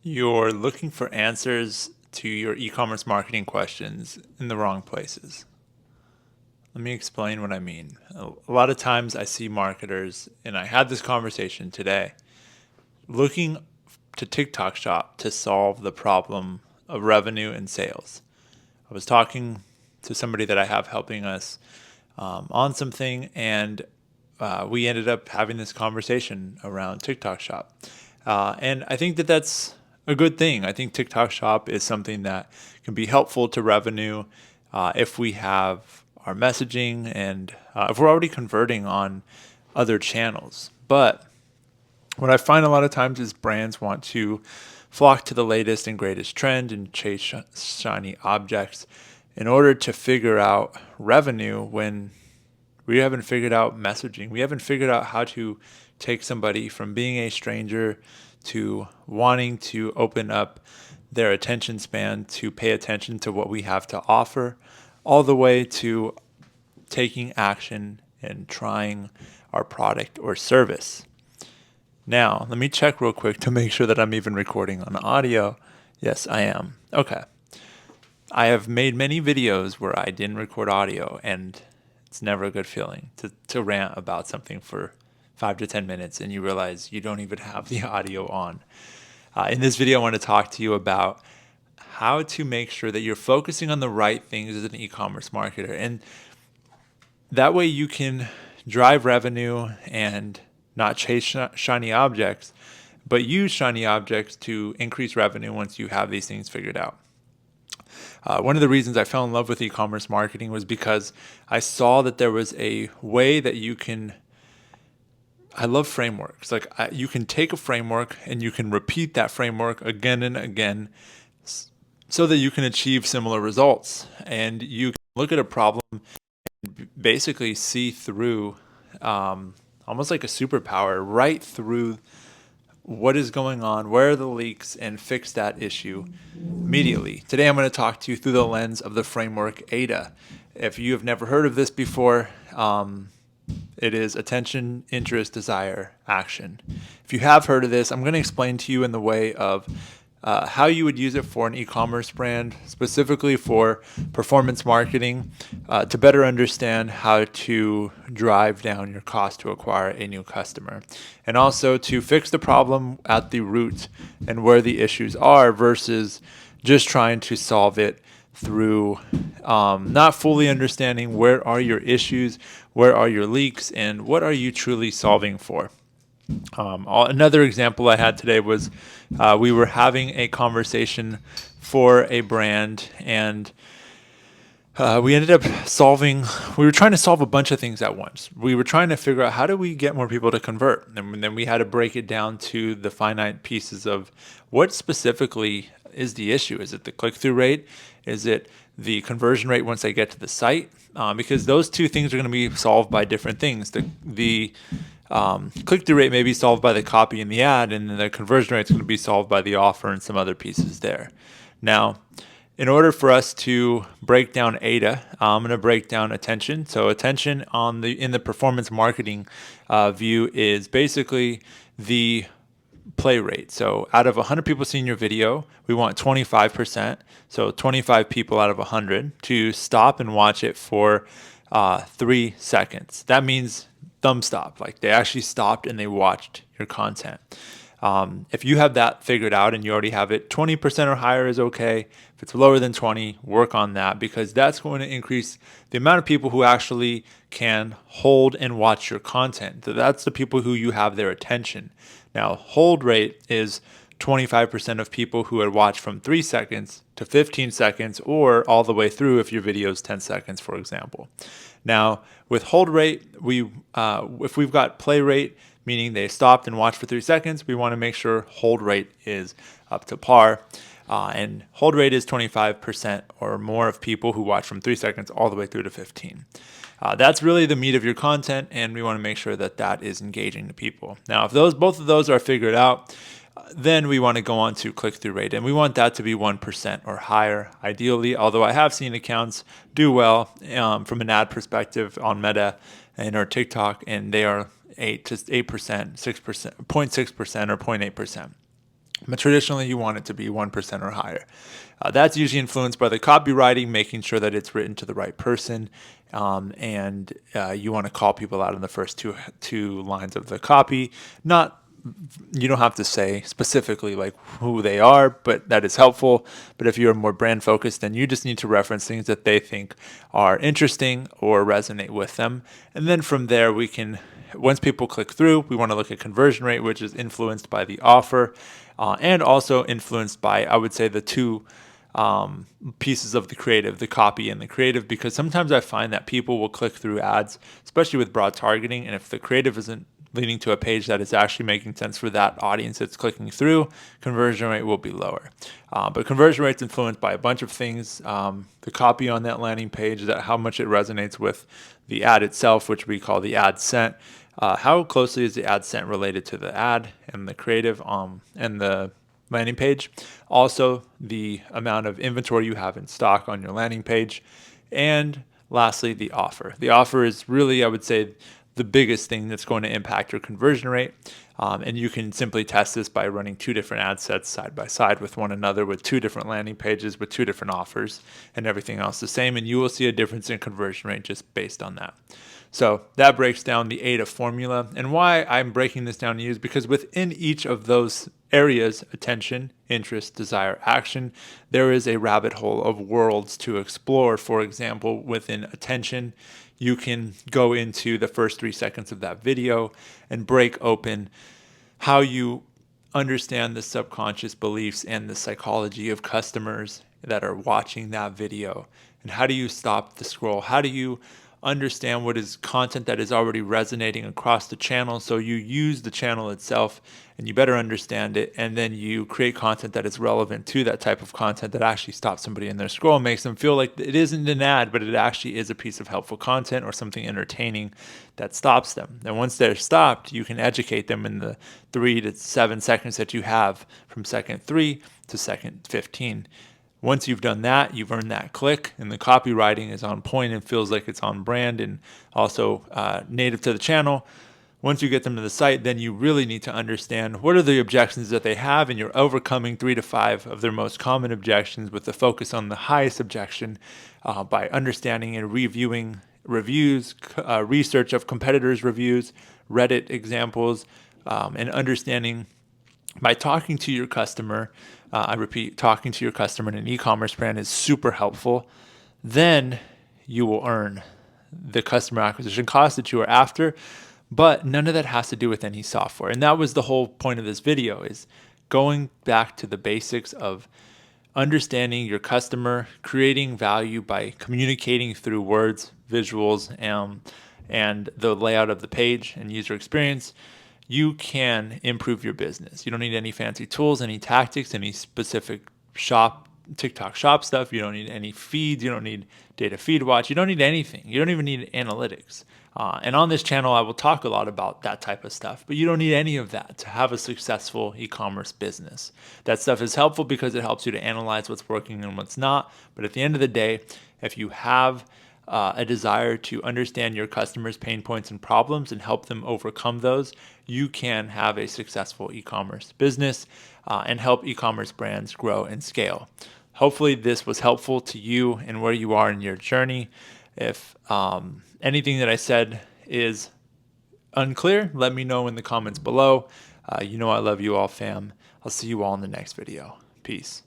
You're looking for answers to your e-commerce marketing questions in the wrong places. Let me explain what I mean. A lot of times I see marketers, and I had this conversation today, looking to TikTok Shop to solve the problem of revenue and sales. I was talking to somebody that I have helping us on something, and we ended up having this conversation around TikTok Shop. And I think that that's a good thing. I think TikTok Shop is something that can be helpful to revenue if we have our messaging and if we're already converting on other channels. But what I find a lot of times is brands want to flock to the latest and greatest trend and chase shiny objects in order to figure out revenue when we haven't figured out messaging. We haven't figured out how to take somebody from being a stranger to wanting to open up their attention span to pay attention to what we have to offer, all the way to taking action and trying our product or service. Now, let me check real quick to make sure that I'm even recording on audio. Yes, I am. Okay. I have made many videos where I didn't record audio, and it's never a good feeling to rant about something for 5 to 10 minutes and you realize you don't even have the audio on. In this video, I want to talk to you about how to make sure that you're focusing on the right things as an e-commerce marketer. And that way you can drive revenue and not chase shiny objects, but use shiny objects to increase revenue once you have these things figured out. One of the reasons I fell in love with e-commerce marketing was because I saw that there was a way that you can. I love frameworks. You can take a framework and you can repeat that framework again and again so that you can achieve similar results. And you can look at a problem and basically see through, almost like a superpower, right through what is going on, where are the leaks, and fix that issue immediately. Today I'm going to talk to you through the lens of the framework AIDA. If you have never heard of this before, it is attention, interest, desire, action. If you have heard of this, I'm going to explain to you in the way of how you would use it for an e-commerce brand, specifically for performance marketing, to better understand how to drive down your cost to acquire a new customer, and also to fix the problem at the root and where the issues are versus just trying to solve it through not fully understanding where are your issues, where are your leaks, and what are you truly solving for. Another example I had today was we were having a conversation for a brand, and we ended up we were trying to solve a bunch of things at once. We were trying to figure out how do we get more people to convert. And then we had to break it down to the finite pieces of what specifically is the issue. Is it the click-through rate? Is it the conversion rate once they get to the site? Because those two things are going to be solved by different things. The click-through rate may be solved by the copy in the ad, and then the conversion rate is going to be solved by the offer and some other pieces there. Now, in order for us to break down AIDA, I'm going to break down attention. So attention in the performance marketing view is basically the play rate. So out of 100 people seeing your video, we want 25%. So 25 people out of 100 to stop and watch it for 3 seconds. That means thumb stop. Like they actually stopped and they watched your content. If you have that figured out and you already have it, 20% or higher is okay. If it's lower than 20, work on that because that's going to increase the amount of people who actually can hold and watch your content. So that's the people who you have their attention. Now, hold rate is 25% of people who had watched from 3 seconds to 15 seconds or all the way through if your video is 10 seconds, for example. Now, with hold rate, if we've got play rate, meaning they stopped and watched for 3 seconds, we want to make sure hold rate is up to par. And hold rate is 25% or more of people who watch from 3 seconds all the way through to 15. That's really the meat of your content, and we want to make sure that that is engaging to people. Now, if both of those are figured out, then we want to go on to click-through rate, and we want that to be 1% or higher, ideally, although I have seen accounts do well from an ad perspective on Meta and or TikTok, and they are 8%, 6%, 0.6% or 0.8%. But traditionally, you want it to be 1% or higher. That's usually influenced by the copywriting, making sure that it's written to the right person. And you want to call people out in the first two lines of the copy. You don't have to say specifically like who they are, but that is helpful. But if you're more brand focused, then you just need to reference things that they think are interesting or resonate with them. And then from there, once people click through, we want to look at conversion rate, which is influenced by the offer and also influenced by, I would say, the two pieces of the creative, the copy and the creative, because sometimes I find that people will click through ads, especially with broad targeting. And if the creative isn't leading to a page that is actually making sense for that audience that's clicking through, conversion rate will be lower. But conversion rate's influenced by a bunch of things. The copy on that landing page, how much it resonates with the ad itself, which we call the ad sent. How closely is the ad sent related to the ad and the creative and the landing page? Also, the amount of inventory you have in stock on your landing page. And lastly, the offer. The offer is really, I would say, the biggest thing that's going to impact your conversion rate. And you can simply test this by running two different ad sets side by side with one another with two different landing pages with two different offers and everything else the same. And you will see a difference in conversion rate just based on that. So that breaks down the AIDA formula. And why I'm breaking this down to you is because within each of those areas, attention, interest, desire, action, there is a rabbit hole of worlds to explore. For example, within attention, you can go into the first 3 seconds of that video and break open how you understand the subconscious beliefs and the psychology of customers that are watching that video. And how do you stop the scroll? How do you understand what is content that is already resonating across the channel? So you use the channel itself and you better understand it, and then you create content that is relevant to that type of content that actually stops somebody in their scroll and makes them feel like it isn't an ad, but it actually is a piece of helpful content or something entertaining that stops them. And once they're stopped, you can educate them in the 3 to 7 seconds that you have from second 3 to second 15. Once you've done that, you've earned that click, and the copywriting is on point and feels like it's on brand and also native to the channel. Once you get them to the site, then you really need to understand what are the objections that they have, and you're overcoming 3 to 5 of their most common objections with the focus on the highest objection by understanding and reviewing reviews, research of competitors' reviews, Reddit examples, and understanding by talking to your customer. I repeat, talking to your customer in an e-commerce brand is super helpful. Then you will earn the customer acquisition cost that you are after, but none of that has to do with any software. And that was the whole point of this video, is going back to the basics of understanding your customer, creating value by communicating through words, visuals, and the layout of the page and user experience. You can improve your business. You don't need any fancy tools, any tactics, any specific TikTok shop stuff. You don't need any feeds. You don't need data feed watch. You don't need anything. You don't even need analytics. And on this channel, I will talk a lot about that type of stuff, but you don't need any of that to have a successful e-commerce business. That stuff is helpful because it helps you to analyze what's working and what's not. But at the end of the day, if you have a desire to understand your customers' pain points and problems and help them overcome those, you can have a successful e-commerce business and help e-commerce brands grow and scale. Hopefully this was helpful to you and where you are in your journey. If anything that I said is unclear, let me know in the comments below. You know I love you all, fam. I'll see you all in the next video. Peace.